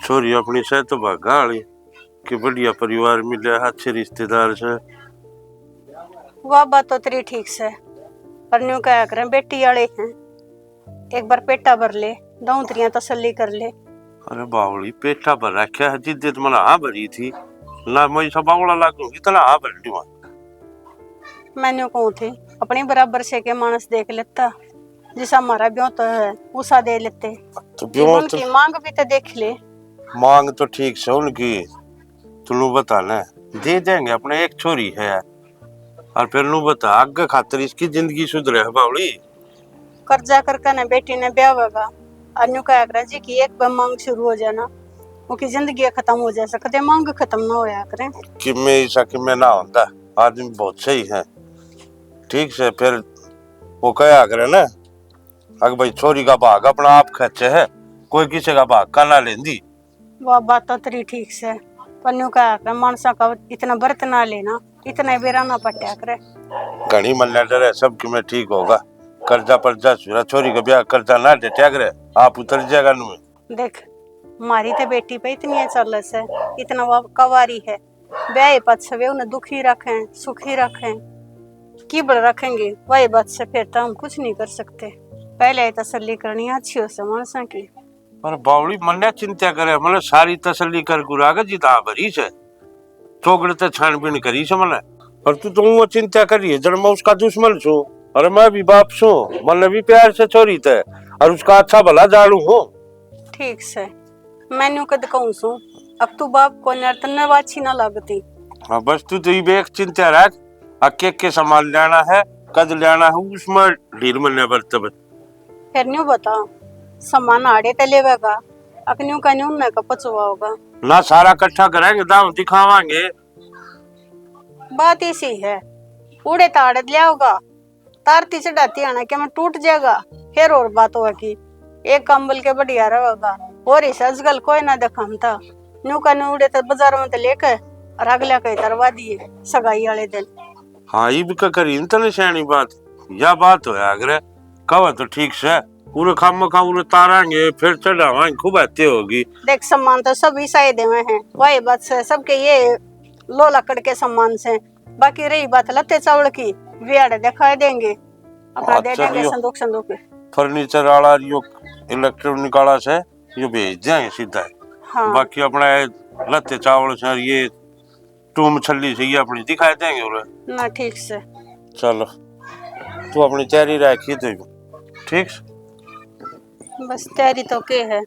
छोरी अपनी से तो भागा वाली कि बढ़िया परिवार मिले, अच्छे रिश्तेदार से। वह बात तो तेरी ठीक से, पर न्यू क्या करें, बेटी वाले हैं, एक बार पेटा भर ले, दौतरियां तसल्ली कर ले। अरे बावली पेटा भर रखा है, जिद्दत मला हाँ भरी थी ना, मैं सब बावला लागू इतना हाँ भर दी। मैंने कहूँ थी अपनी बराबर से के मानस देख लेता, जिसा हमारा ब्यों तो है उसा दे लेते, तो जीवन की मांग भी तो देख ले। मांग तो ठीक से उनकी, तू बता ना, दे देंगे, अपने एक छोरी है और फिर नू बता आगे खातर इसकी जिंदगी सुधरे है बावली। कर्जा करके ना बेटी ने ब्याह होगा, अन्यू का आग्रह जी की एक बार मांग शुरू हो जाना, उनकी जिंदगी खत्म हो जा सकते, मांग खत्म ना होया करें। कि मैं ऐसा कि मैं ना होता, आदमी बहुत सही है, ठीक से फिर वो कहा करे ना, अगर भाई छोरी का भाग अपना आप खर्चे है, कोई किसी का भाग का ना लेंदी। वह बात तो तेरी ठीक से, पर न्यू का आग्रह मानसा का इतना व्रत ना लेना, इतना बेरा ना पट्या करे। घनी मल्ला डरे सब कि मैं ठीक होगा, कर्जा पर्जा छुरा, छोरी का ब्याह कर्जा ना दे त्याग रहे, आप उतर जाएगा नु। देख मारी तो बेटी पे इतनी चल से, इतना वो कवारी है, ब्याह पछवे उन्हें दुखी रखें सुखी रखें की बड़ रखेंगे, वही बात से फिर तो हम कुछ नहीं कर सकते। पहले तसल्ली करनी अच्छी हो से मानसा की। पर बावली मन्ने चिंता करे, मतलब सारी तसल्ली कर गुरागा जिता भरी से चोगड़े ते छानबीन करी से मने, और तू तो वो चिंता करी है जब मैं उसका दुश्मन छू, अरे मैं भी बाप छू, मन भी प्यार से छोरी थे और उसका अच्छा भला जानू हो। ठीक से मैंने कद कहूँ सू, अब तू बाप को नर्तन वाची ना लगती। हाँ बस तू तो ये एक चिंता रख, अके के संभाल लेना है, कद लेना है, उसमें ढील मन्ने बरतब। फिर न्यू बता सामान आड़े ते लेवेगा, अकन्यू का न्यू न का पचवा होगा ना, सारा इकट्ठा करेंगे दाम दिखावांगे। बात ऐसी है, उड़े ताड़े लिया होगा, तारती चढ़ाती आना क्या मैं टूट जाएगा, फिर और बात होगा कि एक कंबल के बढ़िया रहेगा, और इस अजगल कोई ना देखम था, न्यू का न्यू उड़े तो बाजार में तो लेकर और अगला कहीं तरवा दिए सगाई वाले दिन। हाँ ये भी करी तने सियानी बात, या बात हो अगर कहो तो ठीक से पूरे खाम खा पूरे तारांगे, फिर चढ़ावांगे, खूब आते होगी। देख सम्मान तो सब ईसाई देवे हैं, वही बात से सबके ये लो लकड़ के सम्मान से, बाकी रही बात लत्ते चावल की वियाड़े दिखाई देंगे, अपना दे देंगे संदूक संदूक फर्नीचर वाला यो इलेक्ट्रॉनिक वाला से यो भेज देंगे सीधा। हाँ। बाकी अपना लत्ते चावल से ये टूम छल्ली से ये अपनी दिखाई देंगे और ना। ठीक से चलो तू अपनी तैयारी रखी तो ठीक से, बस तैयारी तो के है,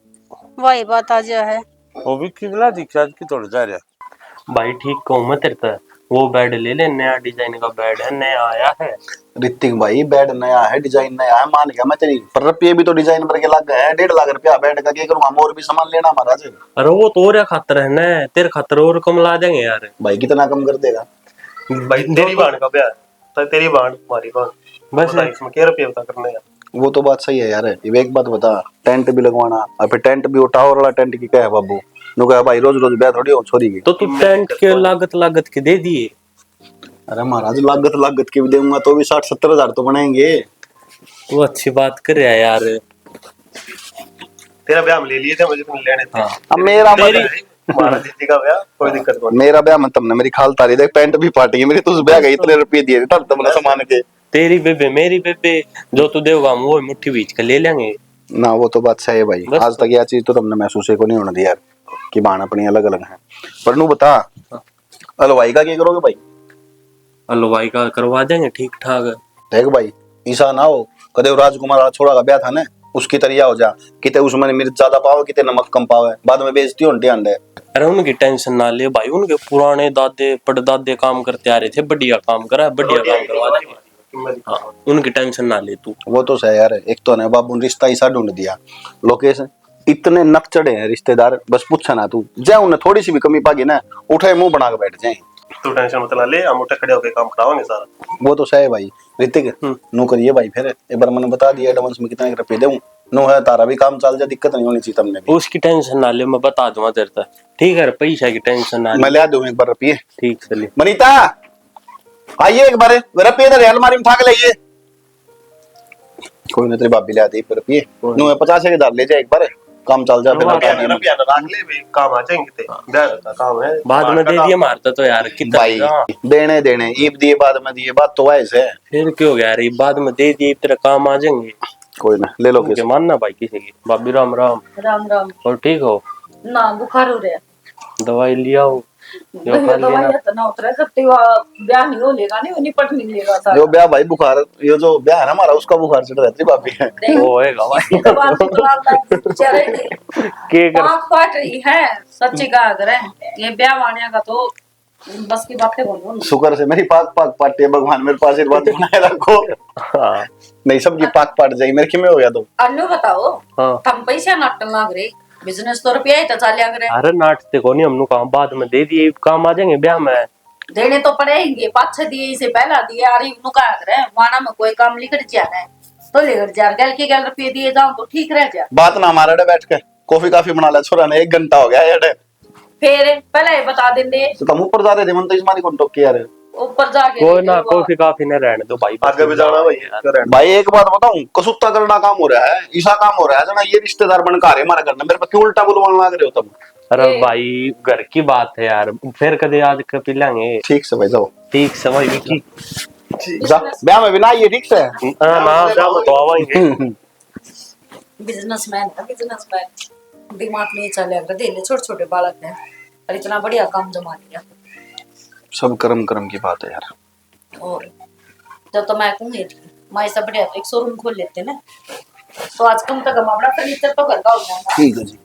वही बात आज है। वो भी किबला दिखा कि तोड़ जा रहा भाई ठीक कहूँ मैं तेरे को, वो बेड ले ले, नया डिजाइन का बेड है, नया आया है। ऋतिक भाई बेड नया है, डिजाइन नया है, मान गया मैं तेरी, पर रुपये भी तो डिजाइन पर के लग गए हैं, 1.5 लाख रुपया बेड का, क्या करूंगा, और भी सामान लेना महाराज। अरे वो तो और खातर है ना, तेरे खातर और कम ला देंगे यार। भाई कितना कम कर देगा भाई? तेरी बहन का ब्याह तो तेरी बहन हमारी बहन, बस इसमें क्या रुपये बता करने यार। वो तो बात सही है यार, ये एक बात बता, टेंट भी लगवाना, और फिर टेंट भी टावर वाला टेंट की क्या है बाबू, नु कहा भाई रोज रोज ब्याह थोड़ी हो छोरी की। तो तू टेंट के लागत के दे दिए। अरे महाराज लागत के भी दूंगा तो भी 60-70 हजार तो बनाएंगे। तू अच्छी बात कर रहा है यार, तेरा ब्याह हम ले लिए थे, मुझे तो लेने थे। अब मेरा हमारा दीदी का ब्याह कोई दिक्कत नहीं, मेरा ब्याह मतलब ना, मेरी खाल तारी देख पैंट भी फाटी है मेरी, तो उस ब्याह के इतने रुपए दिए तब तो सामान के। तेरी बेबे मेरी बेबे, जो तू देगा हम वो मुट्ठी बीच के ले लेंगे ना। वो तो बात सही है भाई, आज तक यह चीज तो तुमने महसूस को नहीं होने दिया कि बाण अपनी अलग अलग है। पर नू बता हलवाई का क्या करोगे भाई? हलवाई का करवा देंगे ठीक ठाक। देख भाई ऐसा ना हो कदे राजकुमार छोड़ा का ब्याह था ना, उसकी तरिया हो जा, किते उसमें मिर्च ज्यादा पाओ किते नमक कम पाओ, बाद में बेइज्जती होती है। अरे उनकी टेंशन ना ले भाई, उनके पुराने दादे पड़दादे काम करते आ रहे थे, बढ़िया काम करा, बढ़िया काम करवा देंगे। हाँ, उनकी टेंशन ना ले तू। वो तो सही यार, एक तो ना बाबू ने रिश्ता ऐसा ढूंढ दिया, लोकेशन इतने नक चढ़े हैं रिश्तेदार, बस पूछा ना तू, जा उन्हें थोड़ी सी भी कमी पागी ना, उठे मुंह बना के बैठ जाए। तू टेंशन मत ले, हम उठे खड़े होकर काम कराओगे सारा। वो तो सही भाई। ऋतिक नो करिए भाई, फिर एक बार मैंने बता दिया एडवांस में कितने रुपए दूं, नो है तारा भी काम चल जाए, दिक्कत नहीं होनी चाहिए तुमने भी। उसकी टेंशन ना ले, मैं बता दूंगा तेरे तक, ठीक है? पैसा की टेंशन ना ले, मैं ले दूं एक बार रुपये। ठीक से ले। मनीता आइए एक बार रुपये इधर अलमारी में उठा के लाइए। कोई ना तेरी भाभी ले आती रुपये, नो है 50,000 ले जाए एक बार। काम चल जाए, फिर राख ले भाई, काम आ जाएंगे ते डर का काम है बाद में दे दिए मारता तो यार कितना भाई। देने देने ईब दिए बाद में दिए, बात तो वैसे है। फिर क्यों हो गया यार, ये बाद में दे दिए तेरा काम आ जाएंगे। कोई ना, ले लो मुझे किसी। मानना भाई किसी की। भाभी राम राम। राम राम। और ठीक हो? ना बुखार हो रहा है। दवाई लिया हो? यो भैया खा लेना। दवाई तो ना उतरा सकती, ब्याह नहीं हो लेगा, नहीं निपट नहीं लेगा सारा। जो ब्याह भाई बुखार, ये जो ब्याह है ना हमारा, उसका बुखार चढ़ जाती भाभी है। वो होएगा भाई। इसके बाद तो चेहरे नहीं के कर आँख फाट रही है, सच्ची कहा करे। ये ब्याह वाणिया का तो बस की बातें बोलो। शुक्र से मेरी पाक पाक पाटी है, भगवान मेरे पास आशीर्वाद बनाए रखो। हाँ नहीं सबकी पाक पाट जाएगी, मेरे में हो गया तो। अन्नू बताओ, हाँ। हम पैसे नाटन लाग रहे, बिजनेस तो रुपया ही तो चालिया करे। अरे नाटते को नहीं, हमने काम बाद में दे दिए, काम आ जाएंगे ब्याह में। देने तो पड़ेंगे, 5-6 दिए इसे पहला दिए, अरे इन्हों कहा करे वाणा में कोई काम लिखट जा है तो लेकर जा, गल के गल रुपये दिए जाओ तो ठीक रह जा। बात ना हमारे डे बैठ के कॉफी काफी बना ले छोरा ने, 1 घंटा हो गया यार। फिर पहले ही बता देंगे, तो तुम ऊपर जा रहे थे, मन तो इसमानी कौन टोक के यार। ऊपर जाके कोई ना, कॉफी काफी न रहने दो भाई, आगे भी जाना भाई। भाई एक बात बताऊं, कसुत्ता करना काम हो रहा है, ईसा काम हो रहा है ना, ये रिश्तेदार बन के आ रहे हमारे घर में, मेरे पे क्यों उल्टा बुलवाने लग रहे हो तुम? अरे भाई घर की बात है यार, फिर कदे याद कर पी लेंगे। ठीक से भाई जाओ, ठीक से भाई विकी। जा ब्याह में भी ना ये ठीक से। ना ब्याह में तो आवाएंगे। बिजनेसमैन है, बिजनेसमैन दिमाग नहीं चलेगा, देने छोटे छोटे बालक हैं और इतना बढ़िया काम जमा लिया। सब कर्म कर्म की बात है यार। और जब तो मैं कहूँगी मैं सब बढ़िया तो एक शोरूम खोल लेते ना, तो आज कम तक हम अपना फर्नीचर तो घर का हो जाएगा। ठीक है जी।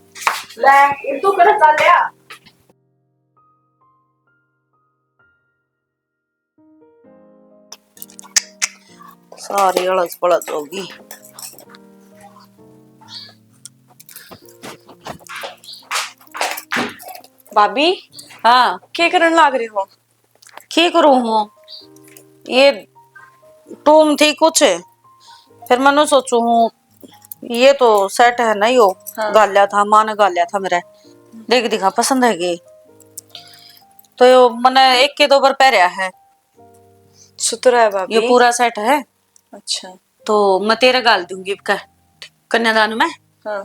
ले एक तो कर चल लिया। सारी अलस पलस होगी। भाभी हाँ क्या करने लाग रही हो? की करूँ हूँ, ये टूम थी कुछ, फिर मैंने सोचू हूँ ये तो सेट है नहीं हो। हाँ। गालिया था माँ ने, गालिया था मेरे, देख दिखा पसंद है गई तो यो मैंने एक के 2 बार पहरिया है। सुतरा है भाभी। ये पूरा सेट है अच्छा। तो मैं तेरे गाल दूंगी कन्यादान में। हाँ।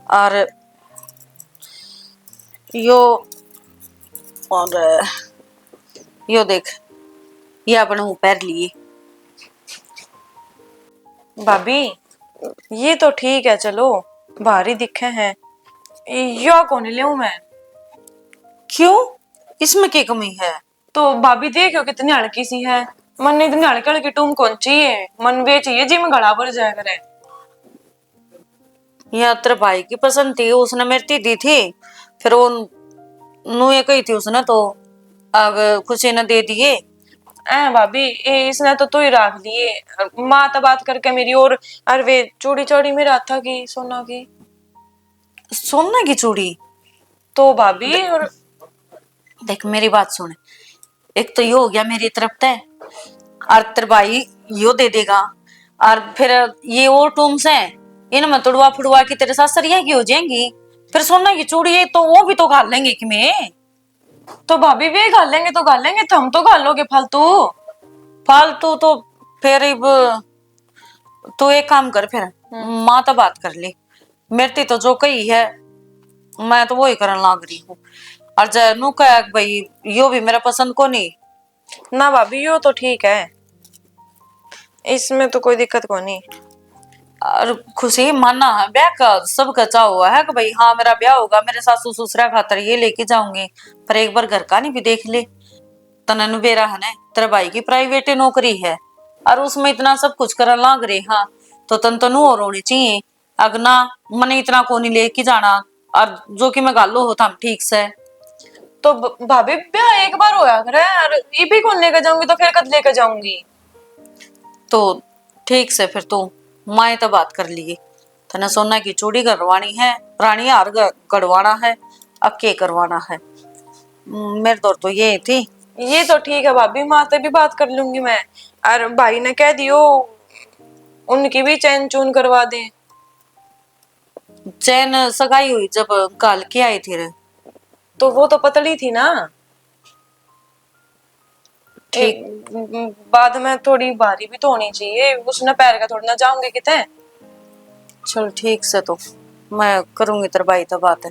और यो और यो देख, ये अपने ऊपर लिए। भाभी ये तो ठीक है, चलो भारी दिखे हैं, या कौन ले मैं? क्यों, इसमें क्या कमी है? तो भाभी देखो कितनी हल्की सी है, मन इतनी हल्की हल्की टूम कौन चाहिए, मन वे चाहिए जी में गला भर जाया करे। यह तेरे भाई की पसंद थी, उसने मेरी दी थी, फिर वो नू ये कही थी उसने, तो अब खुशी ने दे दिए। भाभी इसने तो ही रख लिए, माँ तो बात करके मेरी, और वे चूड़ी चौड़ी मेरे हाथा की सोना की। सोना की चूड़ी? तो भाभी और देख मेरी बात सुन, एक तो ये हो गया मेरी तरफ से, और तेरे भाई यो दे देगा, और फिर ये और टूम्स हैं, इनमें तुड़वा फुड़वा की तेरे साथ सरिया की हो जाएंगी, फिर सोना की चूड़ी है तो वो भी तो घाल लेंगे कि मैं। तो भाभी वे घाल लेंगे तो घाल लेंगे, तुम तो घाल लोगे फालतू फालतू तो फिर तू एक काम कर, फिर माँ तो बात कर ले, मेरी तो जो कही है मैं तो वो ही करने लग रही हूँ। और जैनू कह भाई यो भी मेरा पसंद को नहीं ना भाभी, यो तो ठीक है, इसमें तो कोई दिक्कत को नहीं। और खुशी मानना है ब्याह का सबका चाह हुआ है कि भाई हाँ मेरा ब्याह होगा, मेरे सासू ससुरा खातर ये लेके जाऊंगी, पर एक बार घर का नहीं भी देख ले। तननु बेरा है ना, तेरे भाई की प्राइवेट नौकरी है और उसमें इतना सब कुछ करने लग रहे, हाँ तो तनु और होनी चाहिए। अगना मने इतना को नहीं लेके जाना, और जो कि मैं गालो होता हम ठीक से। तो भाभी ब्याह एक बार होया करे, और ये भी कौन लेकर जाऊंगी, तो फिर कद लेकर जाऊंगी? तो ठीक से फिर तू माए तो बात कर लिए, तने सोना की चूड़ी करवानी है, रानी हार गढ़वाना है, अब के करवाना है। मेरे दौर तो ये थी। ये तो ठीक है भाभी, माँ से भी बात कर लूंगी मैं, और भाई ने कह दियो उनकी भी चैन चून करवा दे। चैन सगाई हुई जब काल के आई थी रे, तो वो तो पतली थी ना, ठीक। बाद में थोड़ी भारी भी तो होनी चाहिए, उसने पैर का थोड़ी ना जाऊंगे कितने। चल ठीक से तो मैं करूंगी तेरे भाई तो बात है।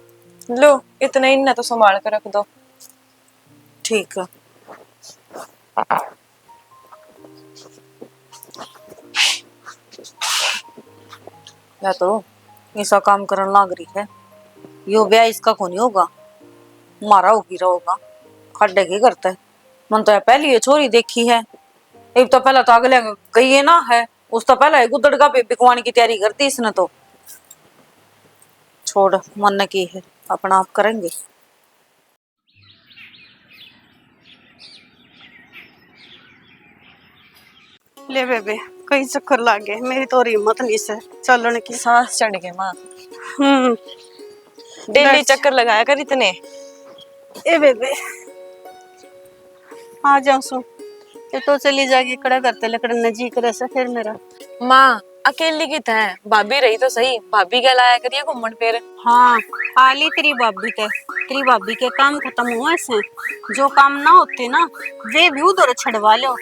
लो इतना ही ना तो संभाल कर रख दो। ठीक है। या तो ऐसा काम करने लाग रही है, यो ब्याह इसका को नहीं होगा, मारा होगी होगा, खड्डे की करता है। मन तो है पहली ये छोरी देखी है, एक तो पहला तो अगले गई है ना है, उस तो पहला गुदड़ का बिकवाने की तैयारी करती इसने तो। छोड़, मन की है अपना आप करेंगे। ले बेबे कई चक्कर लागे, मेरी तो और हिम्मत नहीं से चलने की। सांस चढ़ गए माँ। हम्म। डेली बस। चक्कर लगाया कर इतने। ए बेबे आ जाऊं सु ये तो चली जाएगी, कड़ा करते लकड़ नजीक रह से फिर मेरा। माँ अकेली की है, भाभी रही तो सही, भाभी क्या लाया करिए घूमन फिर। हाँ आली तेरी भाभी के काम खत्म हुए से, जो काम ना होते ना वे भी उधर छड़वा लो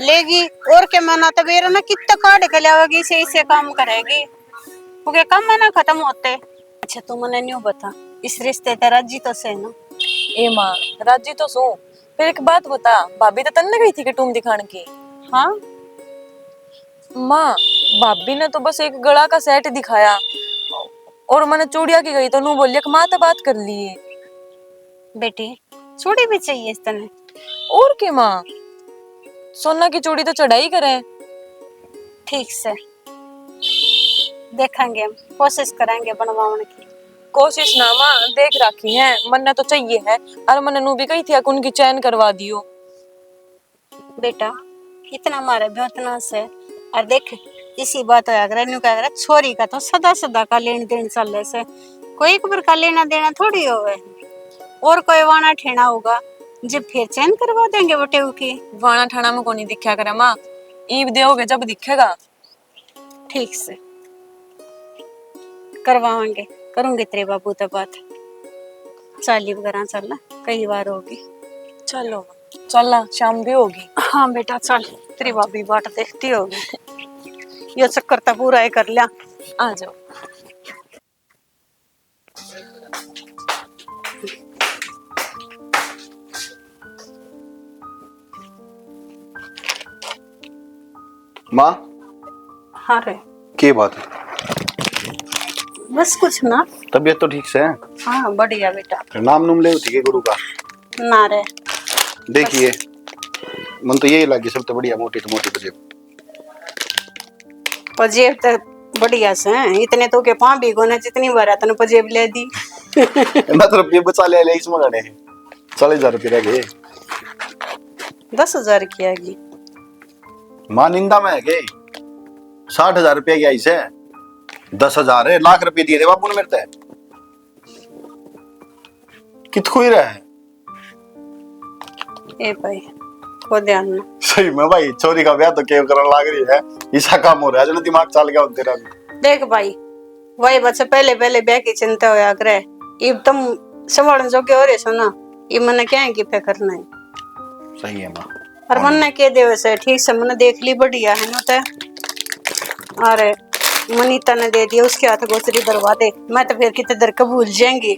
लेगी। और क्या मना तो बेरा ना कितना काट के लावेगी, इसे काम करेगी, ओके काम है ना खत्म होते। अच्छा तू मने न्यू बता, इस रिश्ते तेरा जी तो से ना। ए माँ राजी तो सो, फिर एक बात बता, भाभी तो तन्ने गई थी कि तुम दिखाने की। हाँ माँ भाभी ने तो बस एक गला का सेट दिखाया और मैंने चूड़िया की गई तो नू बोलिया कि माँ तो बात कर लिए। बेटी चूड़ी भी चाहिए इस तने? और क्या माँ, सोना की चूड़ी तो चढ़ाई करें। ठीक से देखेंगे, हम कोशिश करेंगे बनवाने की। कोशिश ना माँ देख रखी है, मन्ने तो चाहिए है, और मैंने नू भी कही थी कि उनकी चैन करवा दियो। बेटा इतना मारे बेतना से, और देख इसी बात होया करे न्यू क्या करे, छोरी का तो सदा सदा का लेन देन चल से, कोई एक बार का लेना देना थोड़ी होवे, और कोई वाना ठेना होगा जब फिर चैन करवा देंगे बटे की। वाना ठाना में को नहीं दिखा करे माँ, ईब दोगे जब दिखेगा। ठीक से करवाएंगे, करूंगी तेरे बाबू तो बात, चाली वगैरह चलना कई बार होगी। चलो चलना, शाम भी होगी। हाँ बेटा चल, तेरी भाभी बाट देखती होगी, ये चक्कर तो पूरा ही कर लिया। आ जाओ। माँ हाँ रे की बात है? बस कुछ ना, तबीयत तो ठीक से है? हाँ बढ़िया बेटा। नाम नुम ले ठीक है गुरु का? ना रे देखिए मन तो यही लगी सब तो बढ़िया, मोटी तो मोटी पजेब। पजेब तो बढ़िया से हैं, इतने तो के पां भी गोने जितनी बार तने पजेब ले दी। ना तो रुपये बचा ले इसमें गाने 40,000 रुपये रह गए। 10,000 की आएगी माँ निंदा में है गई 60,000 रुपये की आई से 10,000 है, लाख रुपये दिए थे बापू ने मेरे ते, कित ही रहा है। ए भाई को ध्यान ना। सही में भाई छोरी का ब्याह तो केव करने लाग रही है, ऐसा काम हो रहा है जो दिमाग चल गया तेरा भी। देख भाई वही बच्चे पहले पहले ब्याह की चिंता होया करे, इब तुम संभालने जोगे हो रहे सो ना, ये मने क्या है कि पे करना है। सही है माँ, और मन ने कह दे वैसे ठीक से मैंने देख ली बढ़िया है ना ते, अरे मनीता ने दे दिया उसके हाथ गोचरी दरवा दे, मैं तो फिर कितने दर का भूल जाएंगी।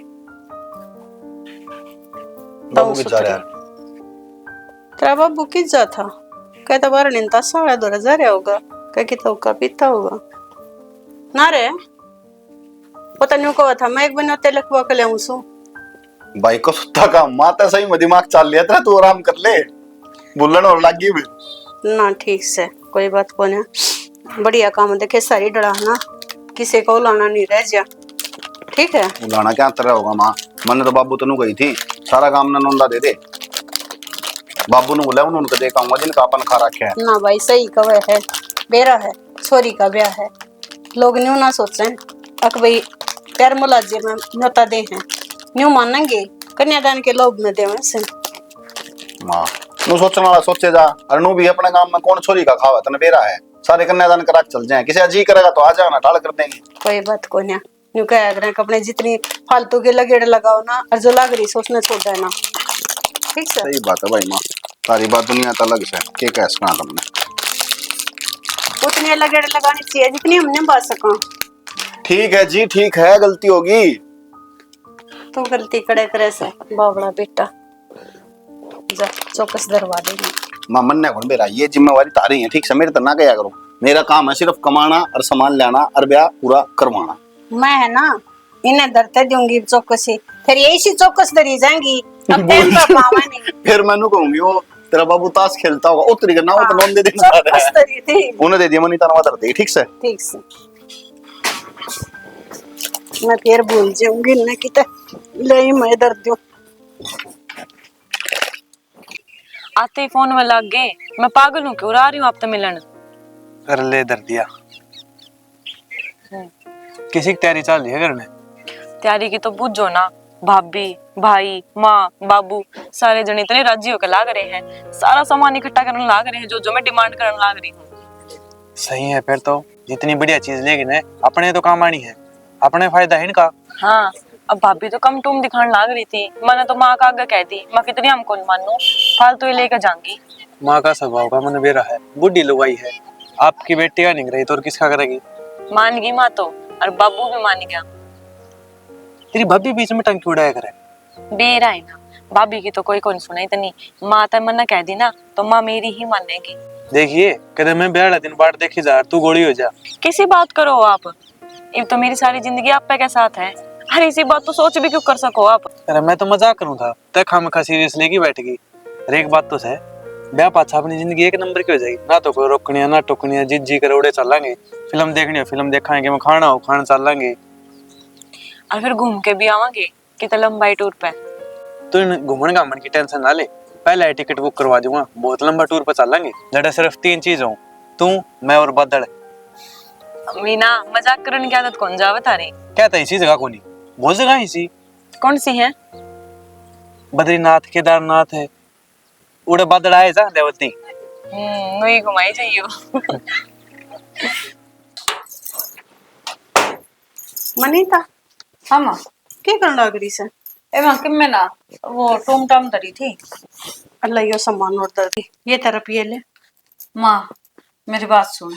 बाबू की जा रहा है। तेरा बाबू किस जा था, कहता बार निंता 2,500 होगा, कह कि तो का पीता होगा ना रे, पता नहीं को था मैं एक बना ते लखवा के ले सो। भाई को सुता का माता सही में दिमाग चल लिया तेरा, तू आराम कर ले, बुल्लन और लगी भी ना। ठीक से कोई बात को ना, बढ़िया काम देखे सारी डरा ना, किसी को लाना नहीं रह जा, ठीक है। बुलाना क्या तरह होगा माँ, मैंने तो बाबू तनु गई थी सारा काम ना नोंदा दे दे, बाबू ने बोला उन्होंने देखा हूँ जिनका अपन खा रखे है ना। भाई सही कवे है, बेरा है छोरी का ब्याह है, लोग न्यू ना सोचे अक भाई प्यार मुलाजे में न्योता दे हैं, न्यू मानेंगे कन्यादान के लोभ में दे से। माँ नु सोचने वाला सोचे जा, और नु भी अपने काम में कौन छोरी का खावा तने बेरा है, सारे कन्यादान करा चल जाए, किसी जी करेगा तो आ जाओ ना, टाल कर देंगे। कोई बात को ना, न्यू कह अगर अपने जितनी फालतू के लगेड़ लगाओ ना, और जो लग रही सोचने छोड़ देना, ठीक है। सही बात है भाई माँ, सारी बात दुनिया तो अलग से के कह सका तुमने, उतनी लगेड़ लगानी चाहिए जितनी हमने बात सका। ठीक है जी, ठीक है, गलती होगी। तू गलती करे करे से बावड़ा बेटा, जा चौकस दरवा देगी। मां मन ने कौन बेरा, ये जिम्मेवारी तारी है, ठीक से मेरे तो ना गया करो। मेरा काम है सिर्फ कमाना और सामान लाना और ब्याह पूरा करवाना। मैं है ना इन्हें धरते दूंगी चौकसी, फिर यही सी चौकस धरी जाएंगी, अब टाइम का पावा नहीं। फिर मैनू कहूंगी वो तेरा बाबू ताश खेलता होगा, उतरी करना वो तो नॉन दे देना चौकस धरी थी, उन्हें दे दिया, मनी ताना धर दे, ठीक से। ठीक से। मैं फिर भूल जाऊंगी ना कि ले मैं दर दूं। आते ही फोन में लग गए। मैं पागल हूँ, क्यों आ रही हूँ आप तो मिलन। कर ले दर दिया। किसी की तैयारी चल रही है घर में? तैयारी की तो बुझो ना, भाभी भाई माँ बाबू सारे जने इतने राजी होकर लाग रहे हैं, सारा सामान इकट्ठा करने लाग रहे हैं जो जो मैं डिमांड करने लाग रही हूँ। सही है, फिर तो जितनी बढ़िया चीज लेगी ना अपने तो काम आनी है, अपने फायदा है इनका। हाँ, अब भाभी तो कम टूम दिखाने लाग रही थी, मैंने तो माँ का आगे कह दी, माँ कितनी हमको मानू, फालतू ही लेकर जाऊंगी। माँ का स्वभाव का मन बेरा है, बुढ़ी लुगाई है, आपकी बेटी का नहीं रही तो और किसका करेगी? मान गई माँ तो, और बाबू भी मान गया। तेरी भाभी बीच में टंकी उड़ाया करे। बेरा है ना, भाभी की तो कोई कौन सुना इतनी, माँ तो मना कह दी ना तो माँ मेरी ही मानेगी। देखिए कदम में ब्याह दिन बाट देखी जा, तू गोली हो जा। किसी बात करो आप, ये तो मेरी सारी जिंदगी आप पे के साथ है, अरे इसी बात तो सोच भी क्यों कर सको आप। अरे मैं तो मजाक करूं था, तय खामखा सीरियस लेके बैठ गई। अरे एक बात तो है, ब्याह पाछा अपनी जिंदगी एक नंबर की हो जाएगी, ना तो कोई रोकनी है ना टोकनी है, जी कर उड़े चलांगे, फिल्म देखनी है फिल्म देखाएंगे, मैं खाना हो खाना चलांगे, और फिर घूम के भी आवांगे कितना लंबाई टूर पे। तो इन घूमन घामन की टेंशन ना ले, पहले टिकट बुक करवा दूंगा, बहुत लंबा टूर पर चलेंगे, जड़ा सिर्फ 3 चीज हो, तू मैं और बादल। मीना मजाक करने की आदत कौन जावे थारी? क्या था इसी जगह को नहीं, बहुत जगह इसी, कौन सी है? बद्रीनाथ केदारनाथ है, उड़े बादल आए जा देवती। वही घुमाई चाहिए। मनीता हाँ माँ, क्या करने लग रही से? एवं कि मैं ना वो टूम टाम धरी थी। अल्लाह यो सामान और दर दी, ये तरफ ये ले। माँ मेरी बात सुन,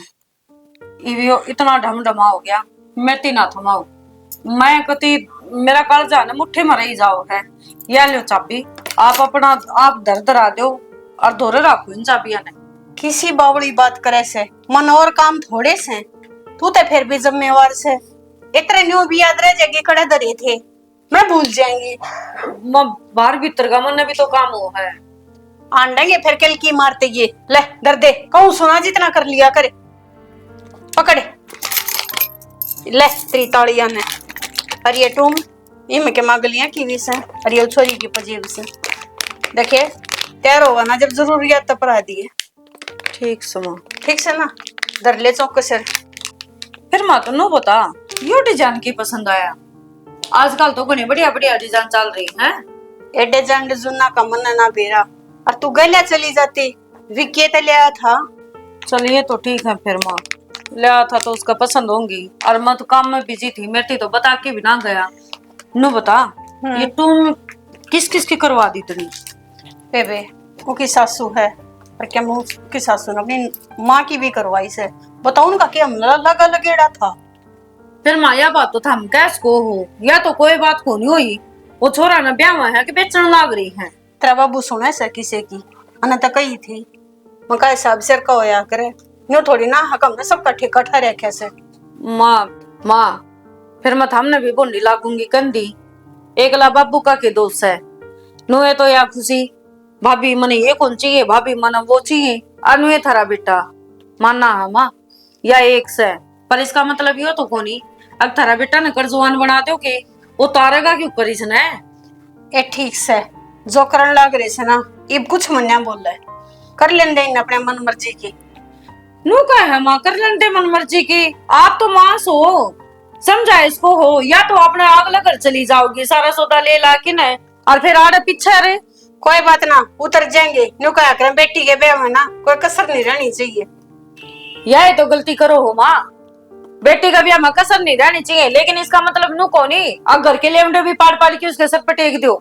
इवियो इतना ढमढमा हो गया, मैं ती ना थमाऊ, मैं कति मेरा कालजा ना मुट्ठी में रही जाओ है, या लो चाबी, आप अपना आप दर दरा दो और धोरे रखो इन चाबियां ने। किसी बावड़ी बात करे से, मन और काम थोड़े से, तू तो फिर भी जिम्मेवार से, इतने न्यू भी याद रह जाएगी कड़े दरे थे, मैं भूल जाएंगी। माँ बाहर भीतर का मन भी तो काम हो है। आंडेंगे फिर कल की मारते ये, ले दर दे, कहूँ सुना जितना कर लिया करे, पकड़े ले तेरी ताड़ियां ने, और ये टूम इम के मांगलियां की भी से, और ये छोरी की पजेब से, देखे तैयार होगा ना जब जरूरियात पड़ा दिए। ठीक सुनो, ठीक से ना, दर ले चौक से। फिर माँ तो नो बता, यो डिजाइन की पसंद आया? आजकल तो बड़ी बढ़िया बढ़िया डिजाइन चल रही है। एडे जंड जुन्ना का मन ना बेरा, और तू गलिया चली जाती, विके तो लिया था। चलिए तो ठीक है, फिर माँ लिया था तो उसका पसंद होंगी, और मैं तो काम में बिजी थी, मेरी तो बता के भी ना गया। नु बता, ये तुम किस किस की करवा दी तुमने? बेबे वो की सासू है, और क्या मुँह की सासू ने अपनी माँ की भी करवाई से, बताओ उनका क्या लगा लगेड़ा था। फिर माँ यह बात तो थम कैस को हो, या तो कोई बात को नहीं हुई, वो छोरा ना ब्याह है कि बेचने लाग रही है। तेरा बाबू सुने से किसे की अन तो कही थी, मैं कहा हिसाब से का होया करे, न्यू थोड़ी ना हकम ने सबका ठेका ठहरे कैसे। माँ फिर मैं हमने भी बोली लागूंगी कंदी, एकला बाबू का के दोस्त है, नुए तो या खुशी भाभी मने ये कौन चाहिए, भाभी मने वो चाहिए, अनुए थारा बेटा मानना है माँ या एक से, पर इसका मतलब यो तो कोनी अब थारा बेटा ने कर्जवान बना दो के वो तारेगा के ऊपर इसने। ए ठीक से जो करन लाग रहे से ना, इब कुछ मन्या बोल रहे, कर लेन दे अपने मन मर्जी की। नू का है माँ कर लेन दे मन मर्जी की, आप तो मास हो, समझा इसको हो, या तो अपने आग लेकर चली जाओगी सारा सौदा ले ला के न, और फिर आड़े पीछे रे। कोई बात ना, उतर जाएंगे, न्यू कहा करें बेटी के ब्याह में ना कोई कसर नहीं रहनी चाहिए। यह तो गलती करो हो माँ, बेटी का ब्याह में कसर नहीं रहनी चाहिए, लेकिन इसका मतलब नू को नहीं अब घर के लेमडे भी पाड़ पाड़ के उसके सर पे टेक दो।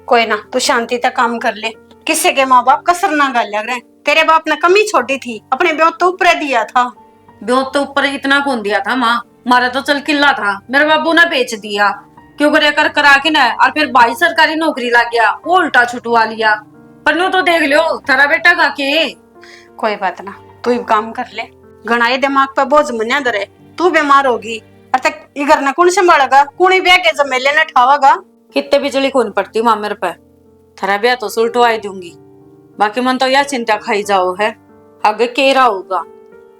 कोई ना, तू शांति तक काम कर ले, किसी के माँ बाप कसर ना गाल लग रहे, तेरे बाप ने कमी छोटी थी, अपने ब्याह तो ऊपर दिया था। ब्याह तो ऊपर इतना कौन दिया था माँ, मारा तो चल किला था, मेरे बाबू ने बेच दिया क्यों करे कर करा के ना, और फिर भाई सरकारी नौकरी लग गया, वो उल्टा छुटवा लिया। पर नो तो देख लो थारा बेटा का के। कोई बात ना, तू ही काम कर ले, घना ये दिमाग पे बोझ मन्या दरे। तू बीमार होगी और तक इगर ना कौन संभालेगा, कौन ही ब्याह के जमेले ने ठावागा। कितने बिजली कौन पड़ती मां मेरे पे, थारा ब्याह तो सुलटवाई दूंगी। बाकी मन तो यह चिंता खाई जाओ है आगे केरा होगा,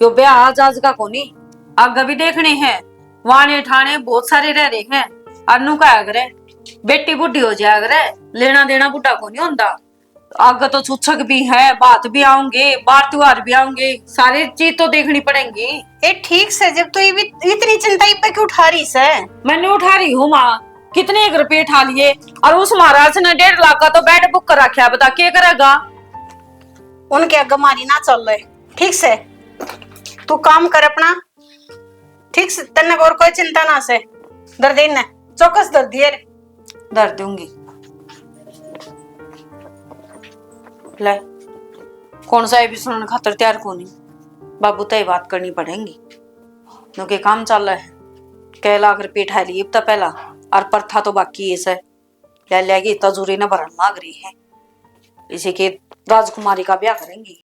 यो ब्याह आज आज का कोनी, आगे भी देखने हैं, वाने ठाने बहुत सारे रह रहे हैं। अनु का अगर बेटी बुढ़ी हो जाए अगर लेना देना बुढ़ा को नहीं होता, आगे तो छुच्छक भी है, बात भी आऊंगे, बार त्योहार भी आऊंगे, सारी चीज तो देखनी पड़ेंगी। ए ठीक से, जब तू इतनी चिंता पे क्यों उठा रही से? मैंने उठा रही हूँ माँ, कितने एक रुपये उठा लिए, और उस महाराज ने 1.5 लाख का तो बेड बुक कर रखा, बता क्या करेगा। उनके आगे मारी ना चल रहे, ठीक से तू काम कर अपना, ठीक से, तन्ने और कोई चिंता ना से। दर्द इन चौकस दर्द दिए दर दूंगी। ले कौन सा भी सुनने खातर तैयार को नहीं, बाबू तय बात करनी पड़ेगी, क्योंकि काम चल रहा है। 1 लाख रुपये उठा लिए तो पहला, और प्रथा तो बाकी है सर, ले लेगी तजूरी न भरन लाग रही है, इसी के राजकुमारी का ब्याह करेंगी।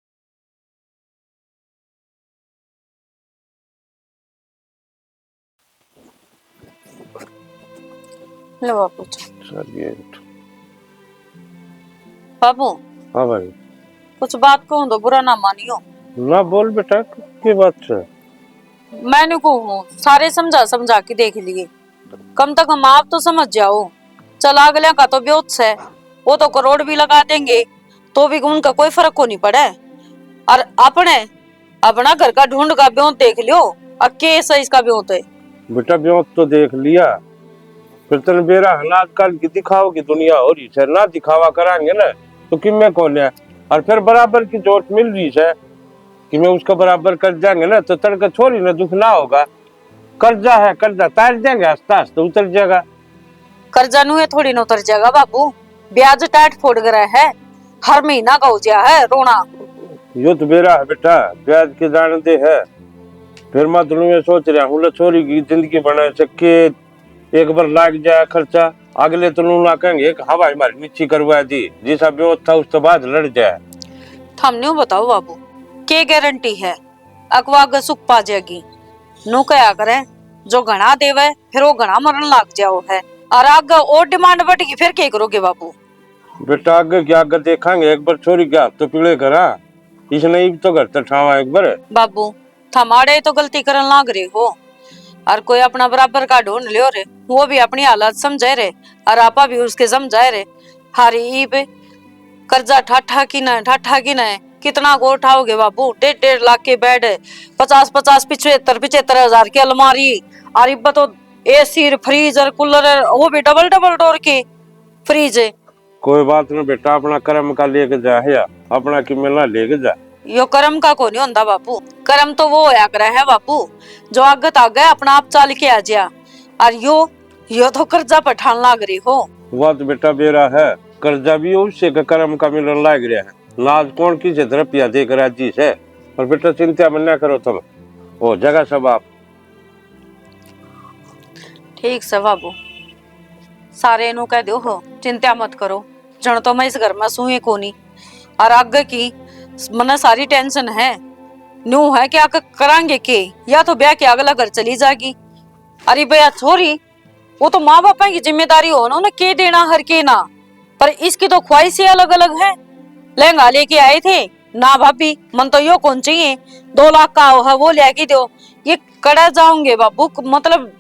लो बाबू चलिए। बाबू, हाँ भाई। कुछ बात कहूँ तो बुरा ना मानियो। ना बोल बेटा, की बात है? मैंने कहूँ सारे समझा समझा के देख लिए, कम तक हम आप तो समझ जाओ। चला अगले का तो ब्योत है, वो तो करोड़ भी लगा देंगे तो भी उनका कोई फर्क को नहीं पड़े, और अपने अपना घर का ढूंढ का ब्योत देख लियो, अके सही इसका ब्योत है। बेटा ब्योत तो देख लिया, फिर तेन बेरा हालात काल की दिखाओ की दुनिया हो रही है ना, दिखावा कराएंगे ना तो कि मैं कौन है, और फिर बराबर की चोट मिल रही है कि मैं उसका बराबर कर जाएंगे ना तो तड़का छोड़ी ना दुख ना होगा। कर्जा है, कर्जा तार जाएंगे, आस्ता आस्ता उतर जाएगा। कर्जा नु है थोड़ी न उतर जाएगा बाबू, ब्याज टाट फोड़ गया है, हर महीना का हो गया है रोना। यो तो बेरा है बेटा, ब्याज के जानते है, फिर मैं तुम्हें सोच रहा हूँ छोरी की जिंदगी बना सके, एक बार लाग जाए खर्चा, अगले तो ना कहेंगे एक हवा हमारी नीची करवा दी, जैसा ब्योत था उसके बाद लड़ जाए। हमने बताओ बाबू, के गारंटी है अकवाग सुख पा जाएगी, नु क्या करे जो घना देवे फिर वो घना मरन लग जाओ है, और आगे और डिमांड बढ़ेगी फिर क्या करोगे बाबू? बेटा आगे क्या आगे देखेंगे, एक बार छोरी क्या तो पीले करा, इसने तो घर तक ठावा एक बार। बाबू थमाड़े तो गलती करन लाग रहे हो, और कोई अपना बराबर का ढूंढ लियो रे, वो भी अपनी हालत समझे रे, और आपा भी उसके समझाए रे। हारी पे कर्जा ठाठा की न कितना को उठाओगे बाबू? 1.5 लाख के बेड, 50 75 हजार की अलमारी, और इब्बा तो एसी फ्रीज और कूलर, वो भी डबल डोर की फ्रीज है। कोई बात नहीं बेटा, अपना कर्म का लेके जा, या अपना कि मिलना लेके जा। यो कर्म का को नहीं होता बापू, कर्म तो वो होया करे है बापू जो आगत आ गए अपना आप चाल के आ जा, और यो तो कर्जा पठान लाग रही हो। वो तो बेटा बेरा है, कर्जा भी उससे का कर्म का मिलन लाग रहा है, लाज कौन किसी रुपया देकर राजी से। और बेटा चिंता मन ना करो तुम, वो जगह सब आप ठीक से बाबू, सारे नु कह दो हो चिंता मत करो, जन तो मैं इस घर में सुई कोनी, और आगे की मने सारी टेंशन है, न्यू है क्या करांगे के, या तो ब्याह के अगला घर चली जाएगी। अरे भैया छोरी, वो तो माँ बापा की जिम्मेदारी हो ना, उन्हें के देना हर के ना, पर इसकी तो ख्वाहिशें अलग अलग है। लहंगा लेके आए थे ना भाभी, मन तो यो कौन चाहिए, 2 लाख का है वो लेके दो, ये कड़ा जाऊंगे बाबू, मतलब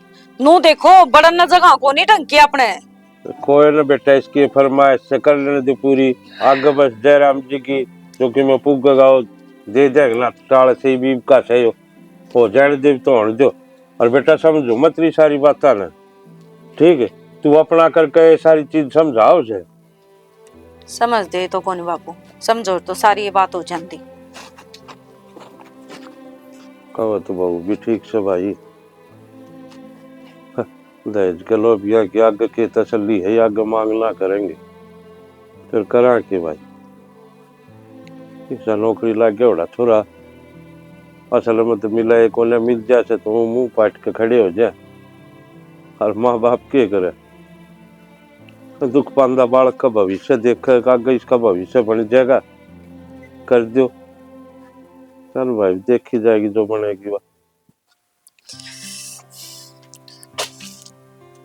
नू देखो बड़न जगह को नहीं ढंग की अपने। कोई ना बेटा, इसकी फरमाइश से कर लेने दे पूरी, आगे बस जयराम जी की जो कि मैं पुग गाओ दे देगा टाल से भी का सही हो जाने दे तो होने दो। और बेटा समझो मत रही सारी बात ना, ठीक है, तू अपना करके सारी चीज समझाओ से। समझ दे तो कौन बाबू, समझो तो सारी ये बात हो जाती। कहो तो बाबू भी ठीक से भाई, दहेज के लो भैया की आगे की तसल्ली है, आगे मांगना करेंगे फिर करा के भाई, नौकरी लग गया छोरा असल में तो मिला एक कोने मिल जाए तो वो मुंह पाट के खड़े हो जाए और माँ बाप के करे दुख पांदा बालक का भविष्य देखेगा आगे इसका भविष्य बन जाएगा कर दो चल भाई देखी जाएगी जो बनेगी बात।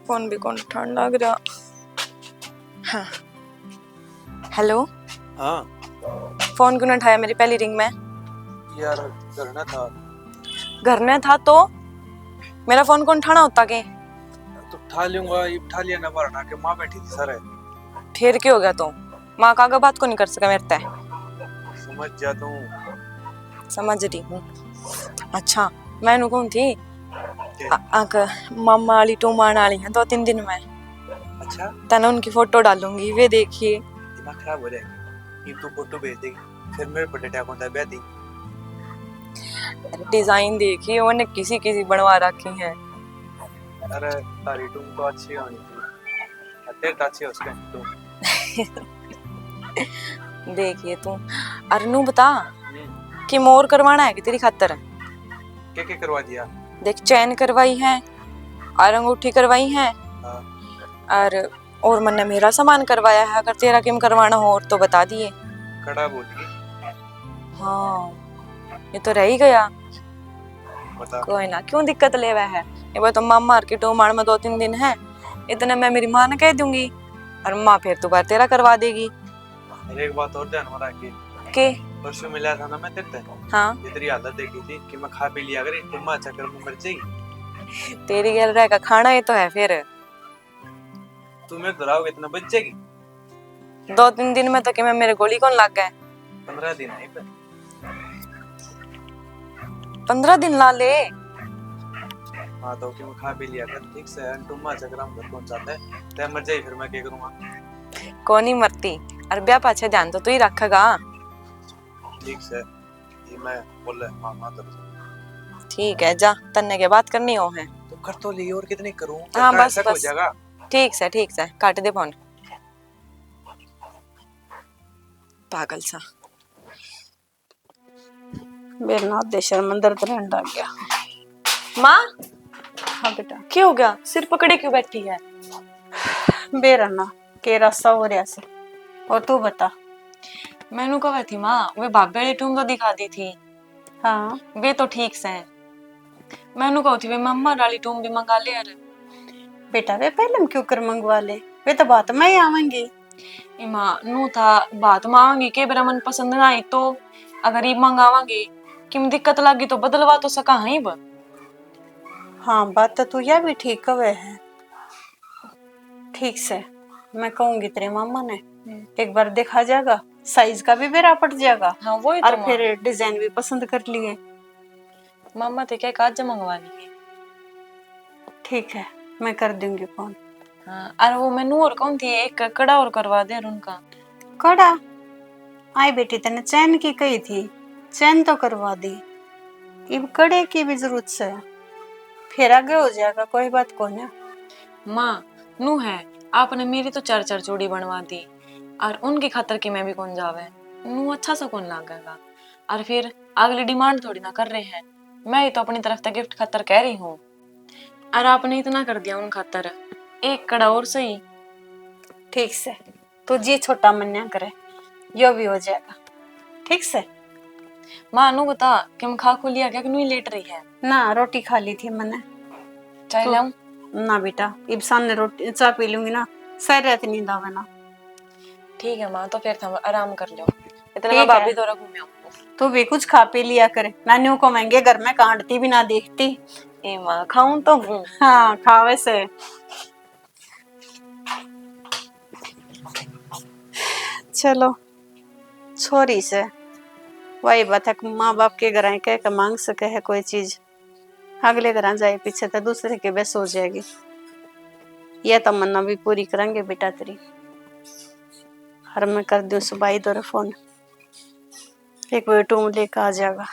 फोन भी कौन ठंड लग रहा। हाँ हेलो, हाँ फोन क्यों ना उठाया मेरी पहली रिंग में? यार करना था। घर में था तो मेरा फोन कौन उठाना होता के? तो उठा लूंगा, ये उठा लिया ना वरना के माँ बैठी थी सर है। फिर क्या हो गया तो? माँ का आगे बात को नहीं कर सका मेरे तय। समझ जाता हूँ। समझ रही हूँ। अच्छा मैं कौन थी मामा वाली टूमान वाली है 2-3 दिन में। अच्छा तने उनकी फोटो डालूंगी, वे देखिए। दिमाग खराब हो जाएगा। ये तो फोटो भेज देगी फिर मेरे पर अटैक होता है बेदी। डिजाइन देखिए उन्हें किसी किसी बनवा रखी है। अरे तारी तुम तो अच्छी होनी थी, तेरे तो अच्छी हो उसके तुम। देखिए तू अरनू बता कि मोर करवाना है कि तेरी खातर? क्या करवा दिया? देख चैन करवाई है और अंगूठी करवाई है और मैंने मेरा सामान करवाया है। अगर तेरा किम करवाना हो और तो बता दिए। कड़ा बोल गई। हाँ ये तो रह ही गया। बता। कोई ना, क्यों दिक्कत ले है? ये बात तो मामा मार्केट मार में 2-3 दिन है, इतने मैं मेरी माँ ने कह दूंगी और माँ फिर दोबारा तेरा करवा देगी। एक बात और ध्यान में रखी के परसों मिला था ना मैं तेरे से। हाँ ये तेरी हालत देखी थी कि मैं खा पी लिया अगर तुम चक्कर में मर जाएगी। तेरी गल रह का खाना ही तो है। फिर तुम्हें डराओगे इतना बच जाएगी। 2-3 दिन में तो कि मैं मेरे गोली कौन लग गए? 15 दिन है पे। 15 दिन ला ले। हाँ तो कि मैं खा पी लिया कर ठीक से तुम चक्कर में घर पहुंचाता है ते मर जाए फिर मैं क्या करूंगा? कौन नहीं मरती और ब्याह पाछे ध्यान तो तू ही रखेगा। ठीक से ये मैं बोल रहा मां तरफ। ठीक है जा, तन्ने के बात करनी हो है तो कर तो ली और कितनी करूं? हाँ बस हो बस जाएगा। ठीक से काट दे फोन। पागल सा मेरे नाथ दे शर्मंदर रहने लग गया। माँ हाँ बेटा क्या हो गया? सिर पकड़े क्यों बैठी है? बेरा ना के रास्ता हो रहा से। और तू बता। मैनू कहा थी माँ वे भाभी वाली टूम तो दिखा दी थी। हाँ वे तो ठीक से है। मैनू कहा थी वे मम्मा वाली टूम भी मंगा ले यार। बेटा वे पहले हम क्यों कर मंगवा ले, वे तो बात में ही आवेंगी। माँ नू था बात मांगी के मेरा मन पसंद ना आई तो अगर ये मंगावांगी कि दिक्कत लगी तो बदलवा तो सका ही ब। हाँ बात तो तू यह भी ठीक कवे है। ठीक से मैं कहूंगी तेरे मामा ने एक बार देखा जाएगा, साइज का भी बेरा पड़ जाएगा। हाँ वही और तो फिर डिजाइन भी पसंद कर लिए। मम्मा थे क्या काज मंगवा ली। ठीक है मैं कर दूंगी फोन। हाँ और वो मैनू और कौन थी एक कड़ा और करवा दे और उनका कड़ा आई बेटी तेने चैन की कही थी, चैन तो करवा दी, अब कड़े की भी जरूरत से फिर आगे हो जाएगा, कोई बात को ना। माँ नू है आपने मेरी तो 4-4 जोड़ी बनवा दी और उनकी खातर की मैं भी कौन जावे नू अच्छा सा कौन लागेगा। और फिर अगली डिमांड थोड़ी ना कर रहे हैं, मैं ही तो अपनी तरफ से गिफ्ट खातर कह रही हूँ और आपने इतना कर दिया उन खातर एक कड़ा और सही। ठीक से तू जी छोटा मन्या करे यो भी हो जाएगा। ठीक से माँ नू बता कि मैं खा खू लिया क्या कि नू ही लेट रही है? ना रोटी खा ली थी मैंने। चाय लाऊं? ना बेटा इब सामने रोटी चाय पी लूंगी ना, सर रहती नींद आवे ना। ठीक है माँ तो फिर तुम आराम कर लो, इतना ठीक मैं भाभी है। दौरा घूमे आऊँ। तू भी कुछ खा पी लिया करे, नानियों को महंगे घर में काटती भी ना देखती। ए माँ खाऊं तो हूँ। हाँ खावे से। चलो छोरी से वही बात है, माँ बाप के घर कह मांग सके है कोई चीज, अगले घर जाए पीछे तो दूसरे के बस हो जाएगी। यह तमन्ना भी पूरी करेंगे बेटा तेरी। हर मैं कर दूं सुबाई दो फोन, एक बेटू लेकर आ जाएगा।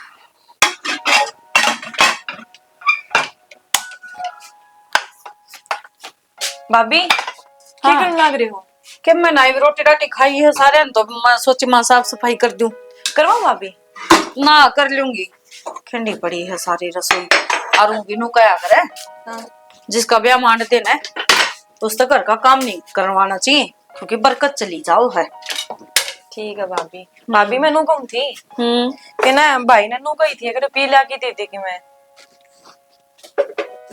भाभी क्या हाँ। करने लग रहे हो? कि मैं नाई रोटी राटी खाई है सारे तो मैं सोची मां साफ सफाई कर दूं। करवाऊं भाभी? ना कर लूंगी। खिंडी पड़ी है सारी रसोई। और भी नु क्या करे, जिसका ब्याह मानते ना उस तो घर का काम नहीं करवाना चाहिए, क्योंकि बरकत चली जाओ है। ठीक है भाभी। भाभी मैं नू कहूँ थी कि ना भाई ने नू कही थी अगर पी ला के दे दे कि मैं।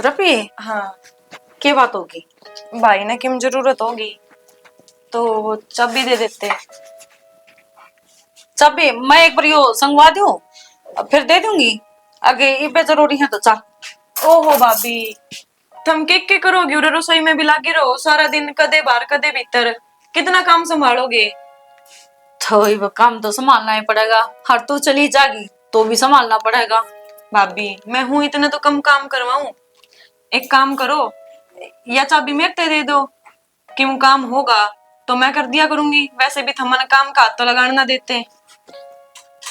रफी हाँ क्या बात होगी? भाई ने किम जरूरत होगी तो वो चाबी दे देते। चाबी मैं एक बार यो संगवा दूं, फिर दे दूंगी। आगे ये जरूरी है तो चल। ओहो भाभी तुम के करोगे? उरे रसोई में भी लागे रहो सारा दिन, कदे बाहर कदे भीतर, कितना काम संभालोगे? तो ये काम तो संभालना ही पड़ेगा। हर तू चली जागी तो भी संभालना पड़ेगा। भाभी मैं हूं इतना तो कम काम करवाऊं? एक काम करो, या चाबी मेरे ते दे दो, क्यों काम होगा तो मैं कर दिया करूंगी। वैसे भी थमन काम का हाथ तो लगाने ना देते।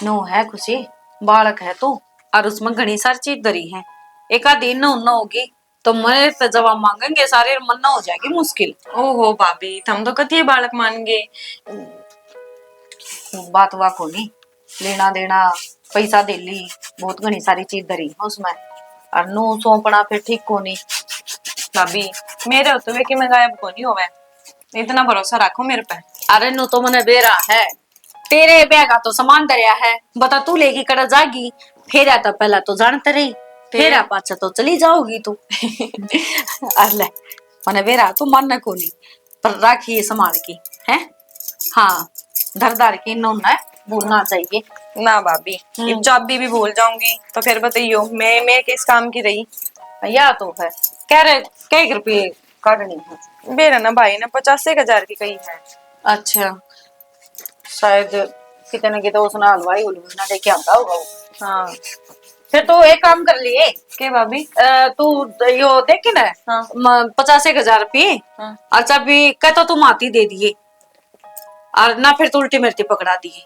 नो है खुशी, बालक है तू, और उसमें घनी सारी चीज धरी है। एक आध दिन न होगी तो मेरे पे जवाब मांगेंगे सारे, मन ना हो जाएगी मुश्किल। ओहो भाभी थम तो कतिये बालक मान गए। बात वा को नहीं, लेना देना पैसा दे ली, बहुत घनी सारी चीज धरी है उसमें, और नो सौंपना फिर ठीक को नहीं। भाभी मेरे होते हुए कि मैं गायब को नहीं होवे, इतना भरोसा रखो मेरे पे। अरे नो तो मने बेरा है, तेरे बेगा तो सामान दरिया है, बता तू लेगी कड़ा जागी? फेरा तो पहला तो जानते रही, फेरा पाछा तो चली जाओगी तू। अरे मने बेरा तू मानना को नहीं, पर राखी संभाल की है। हाँ धरदार की नो न भूलना चाहिए ना भाभी ये चाबी भी भूल जाऊंगी तो फिर बताइयो मैं किस काम की रही। या तो है कह रहे कई रुपये काटनी है। मेरा ना भाई ने 85,000 की कही है। अच्छा शायद कितने ना कितने उसने हलवाई ना लेके आता होगा वो। हाँ फिर तो एक काम कर लिए के भाभी? तू यो देखे ना, हाँ। 85,000 रुपये। हाँ। अच्छा भी कहता तू माती दे दिए, और ना फिर तू उल्टी मिर्ती पकड़ा दिए।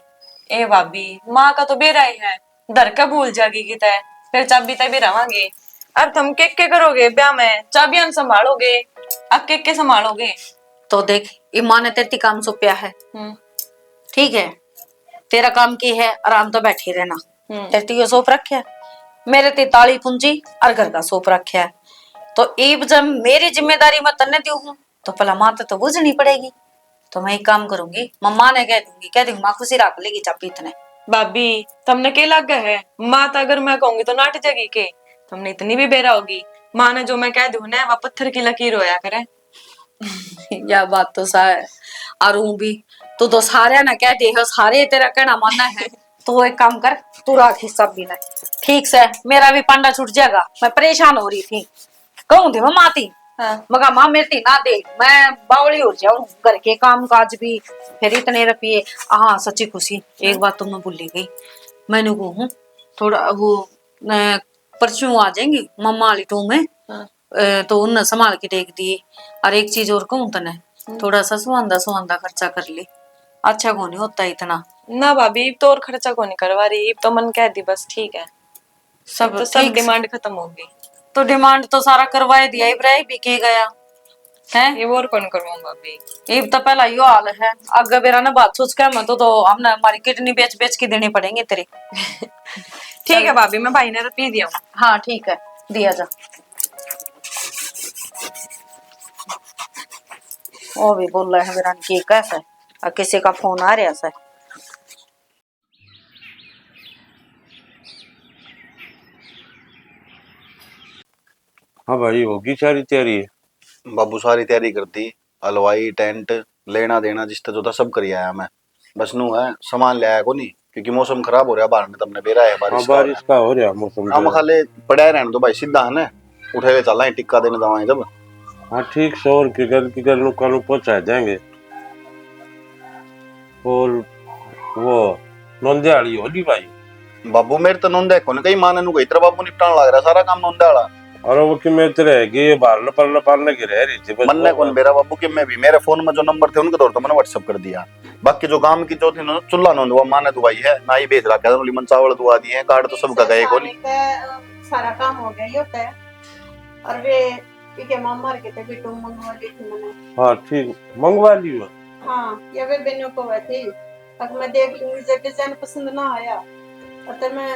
ए भाभी माँ का तो बेरा ही है, धर का भूल जागी की तय, फिर चाबी तय भी रवांगे। अब तुम के करोगे ब्याह में? चाबियां संभालोगे, अब के संभालोगे? तो देख ईमान ने तेरी काम सौंपया है, ठीक है, तेरा काम की है आराम तो बैठे रहना। तेरे ये सौंप रखे है, मेरे ते ताली पूंजी और घर का सौंप रखे है। तो एक जब मेरी जिम्मेदारी मैं तन्ने दी हूँ तो भला माँ तो बुझनी पड़ेगी। तो मैं एक काम करूंगी, मम्मा ने कह दूंगी माँ खुशी रख लेगी चाबी इतने। भाभी तुमने के लग है माँ तो अगर मैं कहूंगी तो नाट जाएगी के? तुमने इतनी भी बेरा होगी, माँ ने जो मैं कह दूं ना वह पत्थर की लकीर होया करे। यह बात तो सा है, और भी तू तो सारे ना कह दे हो, सारे तेरा कहना मानना है। तो एक काम कर, तू राख हिस्सा भी ना, ठीक से मेरा भी पांडा छूट जाएगा। मैं परेशान हो रही थी, कहूँ थे मैं माती मगा माँ मेरी ना दे, मैं बावली हो जाऊं घर के काम काज भी, फिर इतने रुपये। हाँ सच्ची खुशी एक बात तो मैं भूल गई, मैंने कहूँ थोड़ा वो परसों आ जाएंगी मम्मा वाली टू में, तो उन संभाल के टेक दिए। और एक चीज और कहूँ तने, थोड़ा सा सुहांदा खर्चा कर ले, अच्छा को नहीं होता इतना। ना भाभी तो और खर्चा को नहीं करवा रही, तो मन कह दी बस ठीक है, सब तो सब डिमांड खत्म होगी। तो डिमांड तो सारा करवाए दिया, इब्राही भी के गया है, ये और कौन करवाऊं भाभी? ये तो पहला यो हाल है। अगर मेरा ना बात सोच के मैं तो हमने हमारी किडनी बेच बेच के देने पड़ेंगे तेरे। ठीक है भाभी मैं भाई ने तो पी दिया हूँ। हाँ ठीक है दिया जा। वो भी बोल रहे हैं मेरा की कैसा है, और किसी का फोन आ रहा है। हाँ भाई होगी सारी तैयारी है। बाबू सारी तैयारी कर दी, हलवाई टेंट लेना देना जिस जो था सब कर आया मैं। बस नू है सामान ले आया को नहीं, क्योंकि मौसम खराब हो रहा है बाहर में, तुमने बेरा है बारिश का हो रहा मौसम। हम खाले पड़ा रहने दो भाई, सीधा है ना उठे ले चल टिक्का देने दवाएं जब। हाँ ठीक से, और की घर कल पहुंचा देंगे। और वो नौंदे वाली होली भाई। बाबू मेरे तो नौंदे को कई माने नु कई तरह बाबू निपटान लग रहा सारा काम नौंदे वाला। और वो कि मैं तेरे ये बारने परने की रह रही थी, मन ने कौन बेरा बाबू कि मैं भी मेरे फोन में जो नंबर थे उनके तौर तो मैंने व्हाट्सएप कर दिया। बाकी जो काम की जो थी ना चुल्ला नौंदवा माने दुआई है ना, ही भेज रखा है मन चावल दुआ दिए हैं, कार्ड तो सबका गए को नहीं। सारा काम हो गया होता है, और वे के मामा के ते बिटू मंगवा ली थी मैंने। हाँ ठीक मंगवा ली वो। हाँ ये वे बेनों को थी, अब मैं देख लूंगी जब डिजाइन पसंद ना आया अतः मैं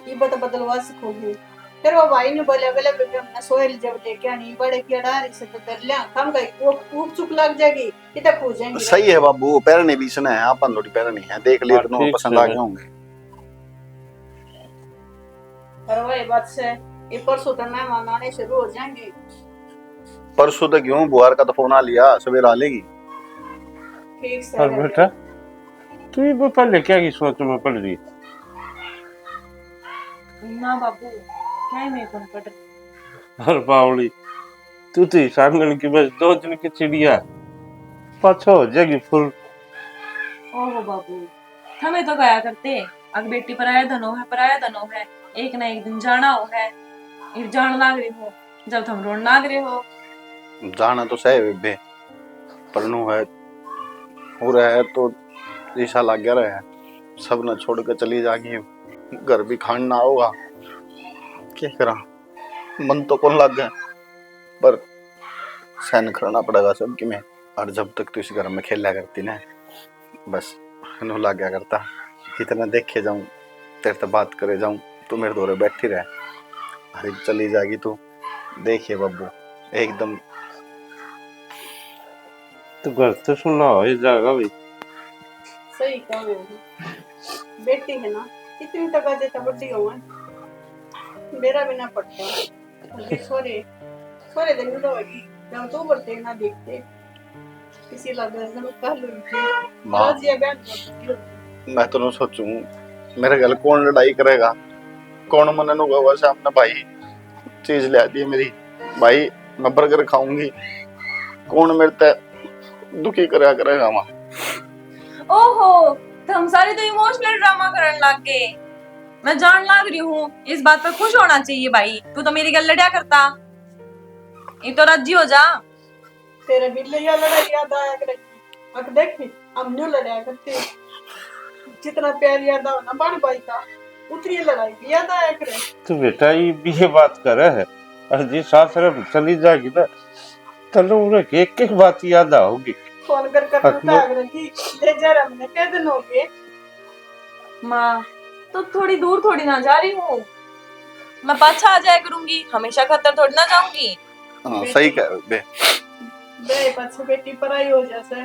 ये बदलवा सकूंगी। फिर वो भाई ने बोले बोले बेबे हमने सोयल जब लेके आनी बड़े की अड़ारी से तो कर लिया हम गई वो खूब चुप लग जाएगी कितना खो जाएंगे। सही है बाबू, पैर नहीं बीचना है, अपन थोड़ी पैर नहीं है, देख लिए हाँ, तो ठीक पसंद आ है। गए होंगे। और वही बात से ये परसों तो मेहमान आने शुरू हो जाएंगे। परसों तक क्यों, बुआर का तो फोन आ लिया, सवेरा आ लेगी। ठीक से और बेटा तू ये वो पहले क्या की सोच में पड़ रही है? ना बाबू क्या है मेरे को पड़ रही। हर बावली तू तो सांगन की बस 2 दिन की चिड़िया पाछो हो जाएगी फुल। ओहो बाबू हमें तो गया करते अग बेटी पराया धनो है पराया धनो है एक ना एक दिन जाना हो है फिर जान लाग रही हो जब तुम रोन लाग रहे हो। जाना तो सही बेबे, परनू है हो रहा है तो ईसा लग गया रहा है, सब न छोड़ कर चली जागी, घर भी खाना होगा, क्या करा, मन तो कौन लग गया पर सहन करना पड़ेगा सबकी में। और जब तक तू इस घर में खेला करती ना बस नो लग गया करता, कितना देखे जाऊं तेरे से बात करे जाऊं तू मेरे दौरे बैठी रहे, अरे चली जाएगी तू देखिए बब्बू एकदम। तो घर तो सुना हो ये जाएगा भाई। सही कह रहे हो, बेटी है ना इतनी तक देता बड़ी हो मेरा भी ना पड़ता अभी सोरे सोरे दिन तो होगी जब तू बढ़ते ना देखते किसी लगे हम कह लूंगी माँ। आज ये बैठ मैं तो नहीं सोचूं मेरे घर कौन लड़ाई करेगा, कौन मन होगा सामने भाई चीज ले आती है मेरी, भाई मैं बर्गर खाऊंगी, कौन मेरे ते दुखी करेगा माँ। ओहो तो हम सारे तो इमोशनल ड्रामा करने लग गए। मैं जान लाग रही हूँ इस बात पर खुश होना चाहिए भाई तू तो मेरी गल लड़या करता ये तो राजी हो जा। तेरे बिल्ले या लड़ाई याद आया करेगी अब देखी हम न्यू लड़ाया करते जितना प्यार याद आओ ना बड़ भाई का उतनी लड़ाई भी याद आया करे। तो बेटा ये बात करे है और जी सासरे में चली जाएगी ना तलो उन्हें एक एक बात याद आओगी। फोन कर पता करेगी ले जा हमने कह दिन हो गए। माँ तो थोड़ी दूर थोड़ी ना जा रही हूँ मैं पाछा आ जाया करूंगी हमेशा खतर थोड़ी ना जाऊंगी। हाँ सही कह रहे बे। बे पाछे बेटी पराई हो जैसे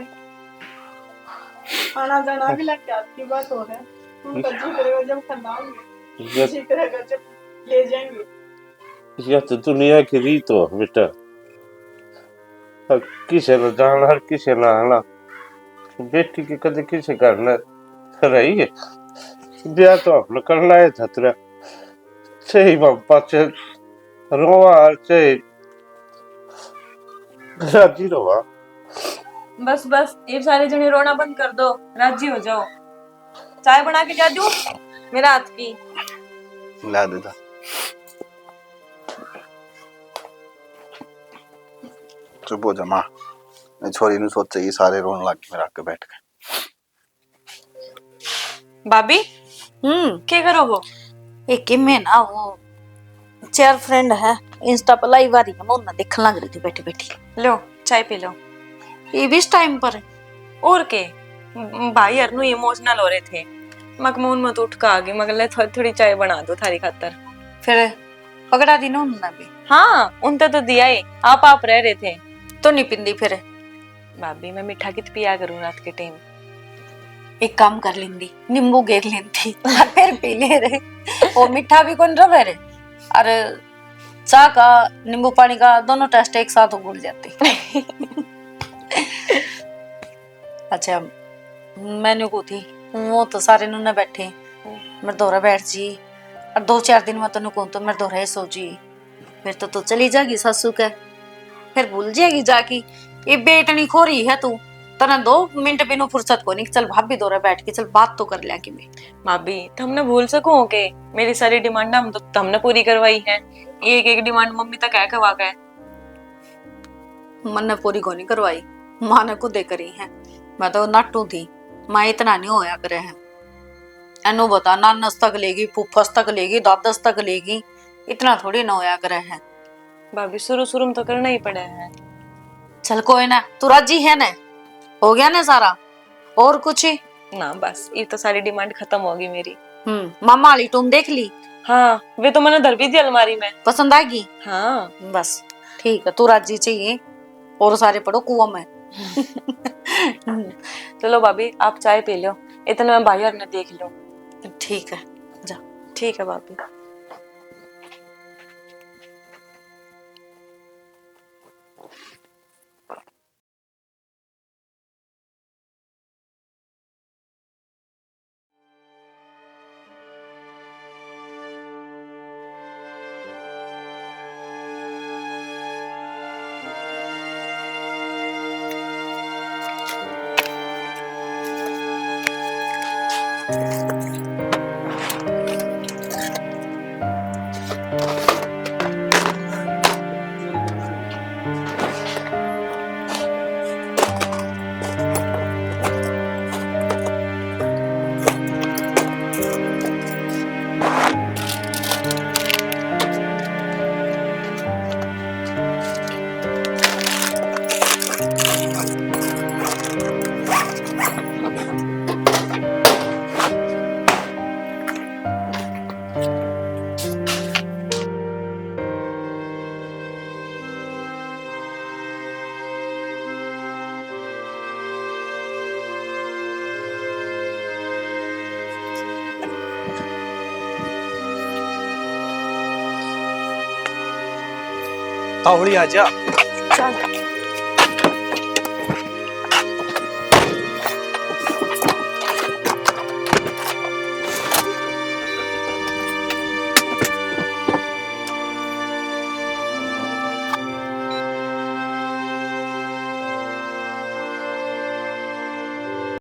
आना जाना भी लग जाती की बात हो है उनका जी करेगा जब खंडाएंगे जी करेगा जब ले जाएंगे। यह तो दुनिया की रीत हो बेटा, किसे न जाना हर किसे न आना, बेटी के कदे किसे करना रही है ब्याह तो अपना करना है छतरा सही पाचे रोवा से राजी रोवा। बस बस ये सारे जने रोना बंद कर दो राजी हो जाओ चाय बना के जा दूं मेरा हाथ की ला देता। चुप हो जा माँ, छोरी ने सोचा ये सारे रोने लग गए मेरे आके बैठ के। भाभी क्या करो हो एक में ना वो चेयर फ्रेंड है इंस्टा पर लाइव आ रही है मैं उन्हें देखने लग रही थी बैठी बैठी। लो चाय पी लो। ये भी इस टाइम पर है? और के भाई अरनू इमोशनल हो रहे थे मकमून मत उठ का आगे मगले थोड़ी थोड़ी चाय बना दो थारी खातर। फिर पकड़ा दी ना उन्होंने भी? हाँ उनते तो दिया ही आप रह रहे थे तो नहीं पिंदी फिर भाभी मैं मीठा कित पिया करूँ रात के टाइम। एक काम कर लेंदी नींबू घेर लेंदी फिर पी ले रहे वो मीठा भी कौन रवे रे अरे चाय का नींबू पानी का दोनों टेस्ट एक साथ उगल जाते। अच्छा मैंने को थी वो तो सारे नुने बैठे मेरे दोरा बैठ जी और 2-4 दिन में तेन को तो मेरे दोरा सो जी फिर तो चली जाएगी सासू के फिर भूल जाएगी जाकी ये बेटनी खो रही है तू तना 2 मिनट बिनु फुर्सत को नहीं चल भाभी दोरा बैठ के चल बात तो कर लिया कि मैं भाभी तुमने भूल सको के मेरी सारी डिमांड हम तो तुमने पूरी करवाई है एक एक डिमांड मम्मी तक है कवा गए मन ने पूरी को नहीं करवाई माँ ने को दे करी है मैं तो नाटू थी माँ इतना नहीं होया करे है एनु बता नानस तक लेगी फूफस तक लेगी दादस तक लेगी इतना थोड़ी ना होया करे है। भाभी शुरू में तो करना ही पड़ा है। चल कोई ना तू राजी है ना हो गया ना सारा और कुछ ही ना बस ये तो सारी डिमांड खत्म होगी मेरी मामा वाली टूम देख ली? हाँ वे तो मैंने धर भी दी अलमारी में। पसंद आएगी? हाँ बस ठीक है, तू राजी चाहिए और सारे पढ़ो कुआं में। चलो भाभी आप चाय पी लो, इतने में भाई और ने देख लो। ठीक है जा। ठीक है भाभी। आवड़ी आजा। चल